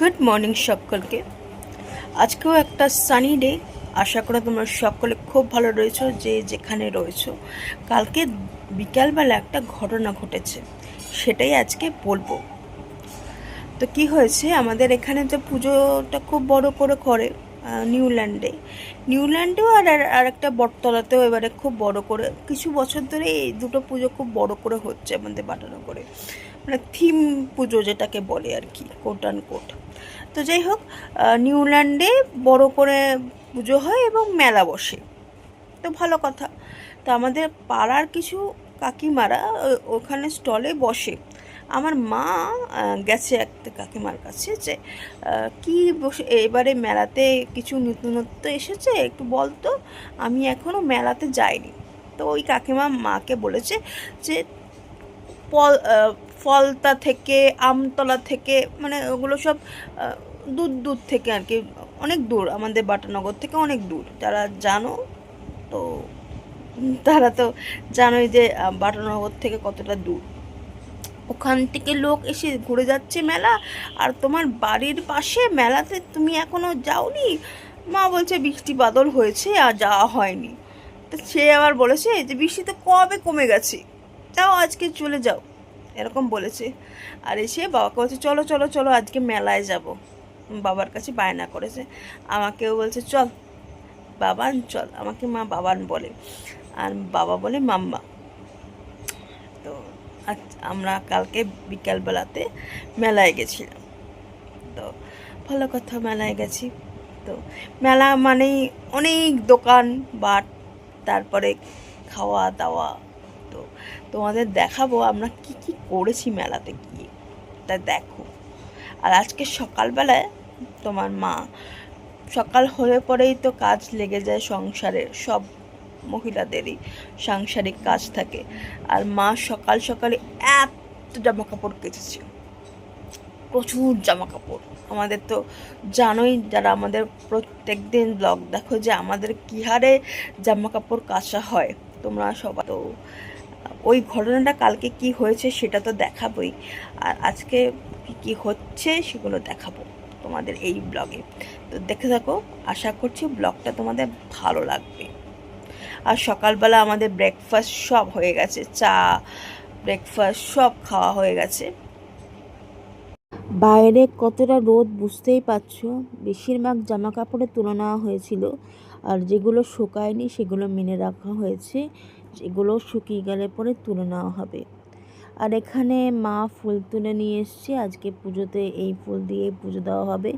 Good morning সকলকে। আজকেও একটা সানি ডে। আশা করি তোমরা সকলে খুব ভালো রয়েছো যে যেখানে রয়েছো। কালকে বিকালবেলা একটা ঘটনা ঘটেছে, সেটাই আজকে বলবো। তো কি হয়েছে, আমাদের এখানে তো পুজোটা খুব বড় করে করে নিউল্যান্ডেও আর একটা বটতলাতেও এবারে খুব বড় করে, কিছু বছর ধরে এই দুটো পুজো খুব বড় করে হচ্ছে আমাদের বাটানগরে। মানে থিম পুজো যেটাকে বলে আর কি, কোট অ্যান্ড কোট। তো যাই হোক, নিউল্যান্ডে বড় করে পুজো হয় এবং মেলা বসে, তো ভালো কথা। তো আমাদের পাড়ার কিছু কাকিমারা ওখানে স্টলে বসে। আমার মা গেছে একটা কাকিমার কাছে যে কি বসে এবারে মেলাতে কিছু নতুনত্ব এসেছে একটু বলতো, আমি এখনও মেলাতে যাইনি। তো ওই কাকিমা মাকে বলেছে যে ফলতা থেকে, আমতলা থেকে, মানে ওগুলো সব দূর দূর থেকে আর কি, অনেক দূর, আমাদের বাটানগর থেকে অনেক দূর। যারা জানো তো তারা তো জানোই যে বাটানগর থেকে কতটা দূর। ওখান থেকে লোক এসে ঘুরে যাচ্ছে মেলা, আর তোমার বাড়ির পাশে মেলাতে তুমি এখনো যাওনি। মা বলছে বৃষ্টি বাদল হয়েছে আর যাওয়া হয়নি। তো সে আবার বলেছে যে বৃষ্টি তো কবে কমে গেছে, যাও আজকে চলে যাও, এরকম বলেছে। আর এসে বাবাকে বলছে চলো চলো চলো আজকে মেলায় যাব। বাবার কাছে বায়না করেছে, আমাকেও বলছে চল বাবান চল, আমাকে মা বাবান বলে আর বাবা বলে মাম্মা। তো আমরা কালকে বিকালবেলাতে মেলায় গেছিলাম। তো ভালো কথা, মেলায় গেছি। তো মেলা মানেই অনেক দোকান বাট, তারপরে খাওয়া দাওয়া। তো তোমাদের দেখাবো আমরা কি কি করেছি মেলাতে গিয়ে, তা দেখো। আর আজকে সকালবেলায় তোমার মা, সকাল হলে পরেই তো কাজ লেগে যায়, সংসারের সব মহিলাদেরই সাংসারিক কাজ থাকে। আর মা সকাল সকালে এত জামা কাপড় কেচেছে, প্রচুর জামা কাপড়। আমাদের তো জানোই, যারা আমাদের প্রত্যেক দিন ব্লগ দেখো, যে আমাদের কী হারে জামা কাপড় কাচা হয় তোমরা সবাই। তো ওই ঘটনাটা কালকে কি হয়েছে সেটা তো দেখাবোই, আর আজকে কী কী হচ্ছে সেগুলো দেখাবো তোমাদের এই ব্লগে। তো দেখে থাকো, আশা করছি ব্লগটা তোমাদের ভালো লাগবে। আর সকালবেলা আমাদের ব্রেকফাস্ট সব হয়ে গেছে, চা ব্রেকফাস্ট সব খাওয়া হয়ে গেছে। বাইরে কতটা রোদ বুঝতেই পারছো। বেশিরভাগ জামা কাপড়ে তুলে নেওয়া হয়েছিল, আর যেগুলো শুকায়নি সেগুলো মেনে রাখা হয়েছে, যেগুলো শুকিয়ে গেলে পরে তুলে নেওয়া হবে। আর এখানে মা ফুল তুলে নিয়ে এসছে, আজকে পুজোতে এই ফুল দিয়ে পুজো দেওয়া হবে।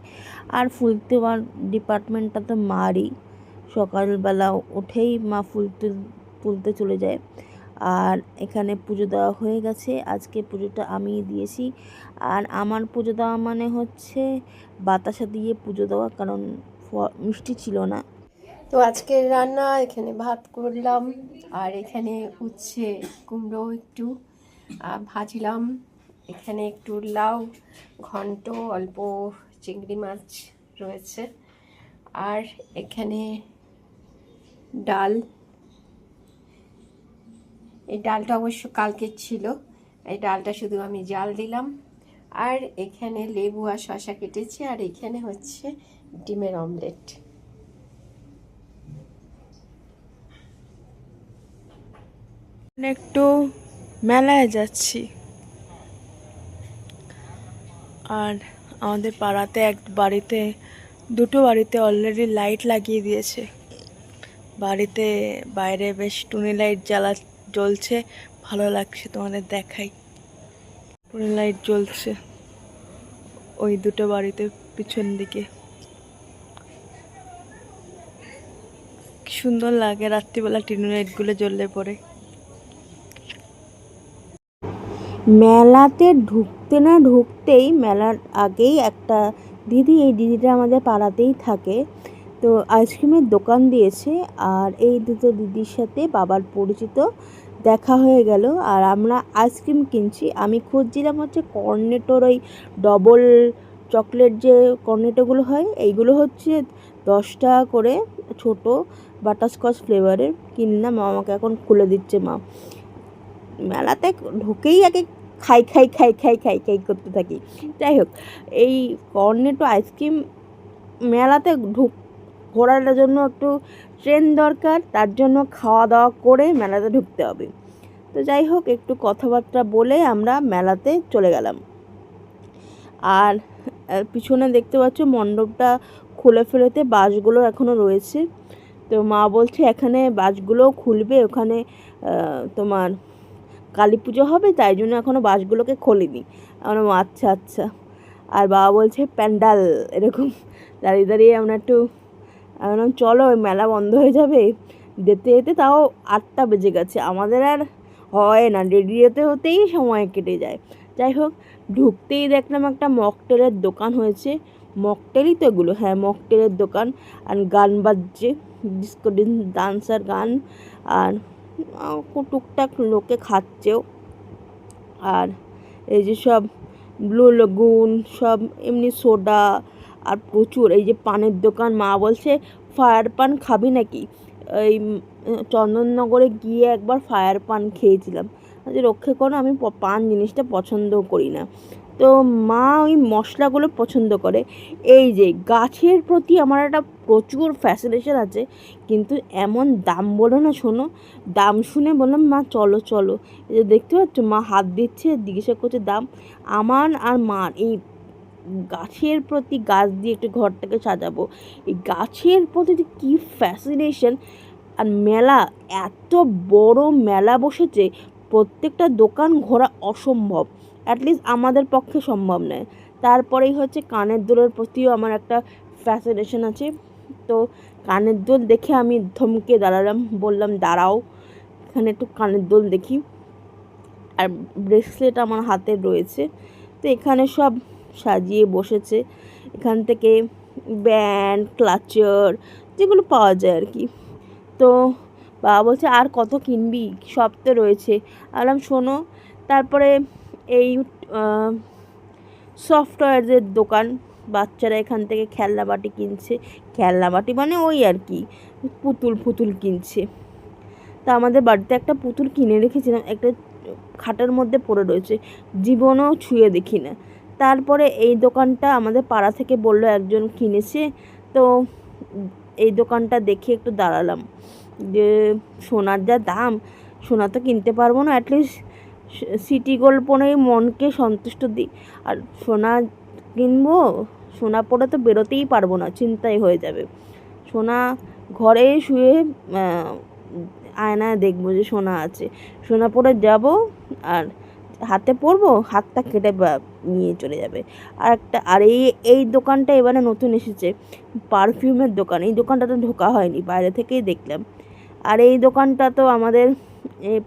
আর ফুল দেওয়ার ডিপার্টমেন্টটা তো মারই, সকালবেলা উঠেই মা ফুল তুলতে চলে যায়। আর এখানে পুজো দেওয়া হয়ে গেছে, আজকে পুজোটা আমি দিয়েছি। আর আমার পুজো দেওয়া মানে হচ্ছে বাতাসা দিয়ে পুজো দেওয়া, কারণ মিষ্টি ছিল না। তো আজকের রান্না, এখানে ভাত করলাম, আর এখানে উচ্ছে কুমড়ো একটু ভাজলাম, এখানে একটু লাউ ঘন্ট, অল্প চিংড়ি মাছ রয়েছে, আর এখানে ডাল। এই ডালটা অবশ্য কালকের ছিল, এই ডালটা শুধু আমি জাল দিলাম। আর এখানে লেবু আর শসা কেটেছি, আর এখানে হচ্ছে ডিমের অমলেট। একটু মেলায় যাচ্ছি, আর আমাদের পাড়াতে দুটো বাড়িতে অলরেডি লাইট লাগিয়ে দিয়েছে। বাড়িতে বাইরে বেশ টুনি লাইট জ্বলছে, ভালো লাগছে, তোমাদের দেখাই। টুনি লাইট জ্বলছে ওই দুটো বাড়িতে পিছন দিকে, কি সুন্দর লাগে রাত্রিবেলা টুনি লাইটগুলো জ্বললে পরে। মেলাতে ঢুকতেই মেলার আগেই একটা দিদি, এই দিদিটা আমাদের পাড়াতেই থাকে, তো আইসক্রিমের দোকান দিয়েছে। আর এই দুটো দিদির সাথে বাবার পরিচিত দেখা হয়ে গেল, আর আমরা আইসক্রিম কিনছি। আমি খুঁজছিলাম হচ্ছে কর্নেটোর ওই ডবল চকলেট যে কর্নেটোগুলো হয়, এইগুলো হচ্ছে 10 টাকা করে ছোট বাটারস্কচ ফ্লেভারের কিনলাম। আমাকে এখন খুলে দিচ্ছে মা। মেলাতে ঢুকেই আগে খাই খাই খাই খাই খাই খাই করতে থাকি। যাই হোক, এই কর্নেটো আইসক্রিম মেলাতে ঘোরার জন্য একটু ট্রেন দরকার, তার জন্য খাওয়া দাওয়া করে মেলাতে ঢুকতে হবে। তো যাই হোক, একটু কথাবার্তা বলে আমরা মেলাতে চলে গেলাম। আর পিছনে দেখতে পাচ্ছ মণ্ডপটা খুলে ফেলেতে বাসগুলো এখনও রয়েছে। তো মা বলছে এখানে বাসগুলোও খুলবে, ওখানে তোমার কালী পুজো হবে, তাই জন্য এখনও বাসগুলোকে খোলেনি। আমরা আচ্ছা আচ্ছা। আর বাবা বলছে প্যান্ডাল, এরকম দাঁড়িয়ে দাঁড়িয়ে আমরা একটু চলো মেলা বন্ধ হয়ে যাবে। যেতে যেতে তাও 8টা বেজে গেছে, আমাদের আর হয় না, রেডি হতেই সময় কেটে যায়। যাই হোক, ঢুকতেই দেখলাম একটা মকটেলের দোকান হয়েছে। মকটেলই তো এগুলো, হ্যাঁ মকটেলের দোকান। আর গান বাজছে, ডিস্কো ডান্সার গান, আর টুকটাক লোকে খাচ্ছেও। আর এই যে সব ব্লু লাগুন, সব এমনি সোডা, আর প্রচুর এই যে পানের দোকান। মা বলছে ফায়ার পান খাবি নাকি? এই চন্দননগরে গিয়ে একবার ফায়ার পান খেয়েছিলাম, যে রক্ষে করো, আমি পান জিনিসটা পছন্দ করি না। তো মা ওই মশলাগুলো পছন্দ করে। এই যে গাছের প্রতি আমার একটা প্রচুর ফ্যাসিনেশন আছে, কিন্তু এমন দাম বলো না, শোনো, দাম শুনে বললাম মা চলো চলো। এই যে দেখতে পাচ্ছ মা হাত দিচ্ছে, জিজ্ঞাসা করছে দাম। আমার আর মার এই গাছের প্রতি, গাছ দিয়ে একটু ঘরটাকে সাজাবো, এই গাছের প্রতি যে কী ফ্যাসিনেশন। আর মেলা, এত বড় মেলা বসেছে, প্রত্যেকটা দোকান ঘোরা অসম্ভব, অ্যাটলিস্ট আমাদের পক্ষে সম্ভব নয়। তারপরেই হচ্ছে কানের দুলের প্রতিও আমার একটা ফ্যাসিনেশন আছে। তো কানের দুল দেখে আমি থমকে দাঁড়ালাম, বললাম দাঁড়াও এখানে একটু কানের দুল দেখি। আর ব্রেসলেট আমার হাতে রয়েছে। তো এখানে সব সাজিয়ে বসেছে, এখান থেকে ব্যান্ড, ক্লাচার, যেগুলো পাওয়া যায় আর কি। তো বাবা বলছে আর কত কিনবি, সব তো রয়েছে। বললাম শোনো, তারপরে এই সফটওয়্যারের দোকান, বাচ্চারা এখান থেকে খেলনাবাটি কিনছে। খেলনাবাটি মানে ওই আর কি পুতুল কিনছে। তা আমাদের বাড়িতে একটা পুতুল কিনে রেখেছিলাম, একটা খাটের মধ্যে পড়ে রয়েছে, জীবনেও ছুঁয়ে দেখি না। তারপরে এই দোকানটা আমাদের পাড়া থেকে বললো একজন কিনেছে, তো এই দোকানটা দেখে একটু দাঁড়ালাম, যে সোনার যা দাম, সোনা তো কিনতে পারবো না, অ্যাটলিস্ট সিটি গোল্ড পরেই মনকে সন্তুষ্ট দিই। আর সোনা কিনবো, সোনা পরে তো বেরোতেই পারবো না, চিন্তাই হয়ে যাবে। সোনা ঘরে শুয়ে আয়নায় দেখবো যে সোনা আছে, সোনা পরে যাব, আর হাতে পরবো, হাতটা কেটে নিয়ে চলে যাবে। আর এই দোকানটা এবারে নতুন এসেছে, পারফিউমের দোকান। এই দোকানটা তো ঢোকা হয়নি, বাইরে থেকেই দেখলাম। আর এই দোকানটা তো আমাদের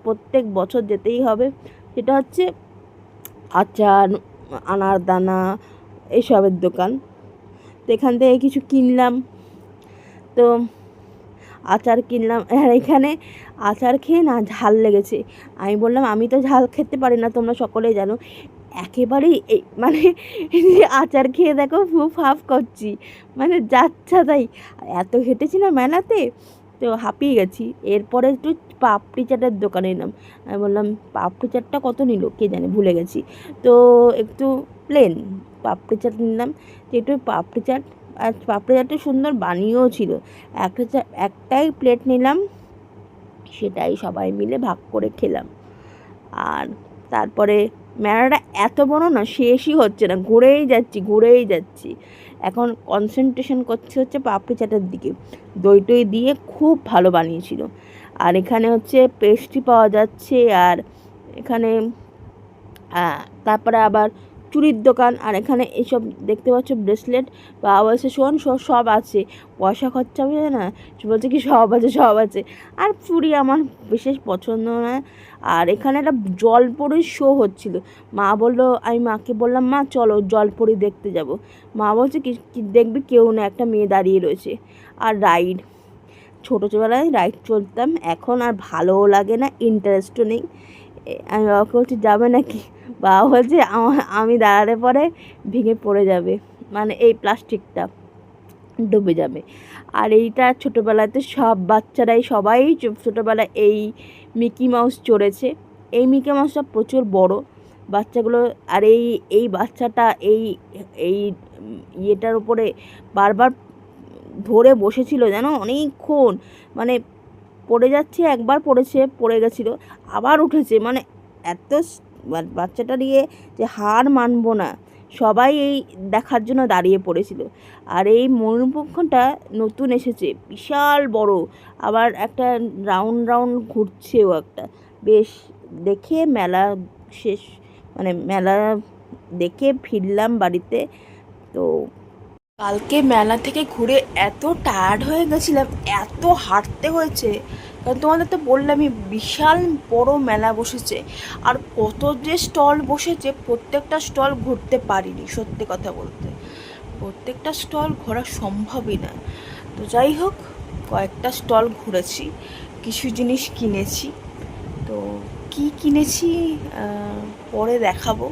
প্রত্যেক বছর যেতেই হবে। সেটা হচ্ছে আচার, আনারদানা, এইসবের দোকান। তো এখান থেকে কিছু কিনলাম। তো আচার কিনলাম, আর এখানে আচার খেয়ে না ঝাল লেগেছে। আমি বললাম আমি তো ঝাল খেতে পারি না, তোমরা সকলেই জানো। একেবারেই এই মানে আচার খেয়ে দেখো ফুফ হাফ করছি, মানে যাচ্ছা তাই। এত হেঁটেছি না মেলাতে, তো হাঁপিয়ে গেছি। এরপরে একটু পাপড়ি চাটের দোকানে এলাম। আমি বললাম পাপড়ি চাটটা কত নিল কে জানে, ভুলে গেছি। তো একটু প্লেন পাপড়ি চাট নিলাম। একটু পাপড়ি চাট, আর পাপড়ি চাটটা সুন্দর বানিয়েও ছিল। একটাই প্লেট নিলাম, সেটাই সবাই মিলে ভাগ করে খেলাম। আর তারপরে মেলাটা এত বড় না, শেষই হচ্ছে না, ঘুরেই যাচ্ছি। এখন কনসেন্ট্রেশন করছে হচ্ছে পাপড়ি চাটের দিকে, দই টই দিয়ে খুব ভালো বানিয়েছিল। আর এখানে হচ্ছে পেস্ট্রি পাওয়া যাচ্ছে। আর এখানে তারপরে আবার চুড়ির দোকান। আর এখানে এইসব দেখতে পাচ্ছ ব্রেসলেট। বাবা বলছে শোন সব আছে, পয়সা খরচা হবে না। বলছে কি সব আছে। আর চুড়ি আমার বিশেষ পছন্দ না। আর এখানে একটা জলপরীর শো হচ্ছিল। মা বললো, আমি মাকে বললাম মা চলো জলপরী দেখতে যাব। মা বলছে কি দেখবি, কেউ না, একটা মেয়ে দাঁড়িয়ে রয়েছে। আর রাইড, ছোটোবেলায় রাইড চলতাম, এখন আর ভালোও লাগে না, ইন্টারেস্টও নেই। আমি বাবাকে বলছি যাবে নাকি, বাবা বলছে আমি দাঁড়ালে পরে ভেঙে পড়ে যাবে, মানে এই প্লাস্টিকটা ডুবে যাবে। আর এইটা ছোটোবেলাতে সব বাচ্চারাই সবাই ছোটোবেলায় এই মিকি মাউস চড়েছে। এই মিকি মাউসটা প্রচুর বড়, বাচ্চাগুলো। আর এই বাচ্চাটা এই এই ইয়েটার উপরে বারবার ধরে বসেছিল জানো, অনেকক্ষণ। মানে পড়ে যাচ্ছে, একবার পড়ে গেছিলো, আবার উঠেছে। মানে এত বাচ্চাটা নিয়ে যে হার মানবো না, সবাই এই দেখার জন্য দাঁড়িয়ে পড়েছিল। আর এই ময়ূরপঙ্খটা নতুন এসেছে, বিশাল বড়, আবার একটা রাউন্ড রাউন্ড ঘুরছেও একটা। বেশ দেখে মেলা শেষ, মানে মেলা দেখে ফিরলাম বাড়িতে। তো কালকে মেলা থেকে ঘুরে এত টায়ার্ড হয়ে গেছিলাম, এত হাঁটতে হয়েছে। কারণ তোমাদের তো বললামই, বিশাল বড় মেলা বসেছে। আর কত যে স্টল বসেছে, প্রত্যেকটা স্টল ঘুরতে পারিনি, সত্যি কথা বলতে প্রত্যেকটা স্টল ঘোরা সম্ভবই না। তো যাই হোক, কয়েকটা স্টল ঘুরেছি, কিছু জিনিস কিনেছি। তো কি কিনেছি পরে দেখাবো।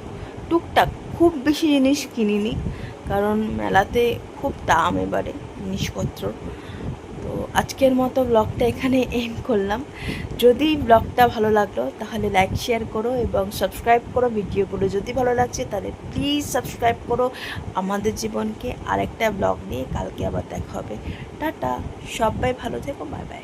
টুকটাক, খুব বেশি জিনিস কিনিনি, কারণ মেলাতে খুব দাম এবারে জিনিসপত্র। তো আজকের মতো ব্লগটা এখানে এন্ড করলাম। যদি ব্লগটা ভালো লাগলো তাহলে লাইক শেয়ার করো এবং সাবস্ক্রাইব করো। ভিডিওগুলো যদি ভালো লাগছে তাহলে প্লিজ সাবস্ক্রাইব করো আমাদের জীবনকে। আরেকটা ব্লগ নিয়ে কালকে আবার দেখা হবে। টাটা, সবাই ভালো থেকো, বাই বাই।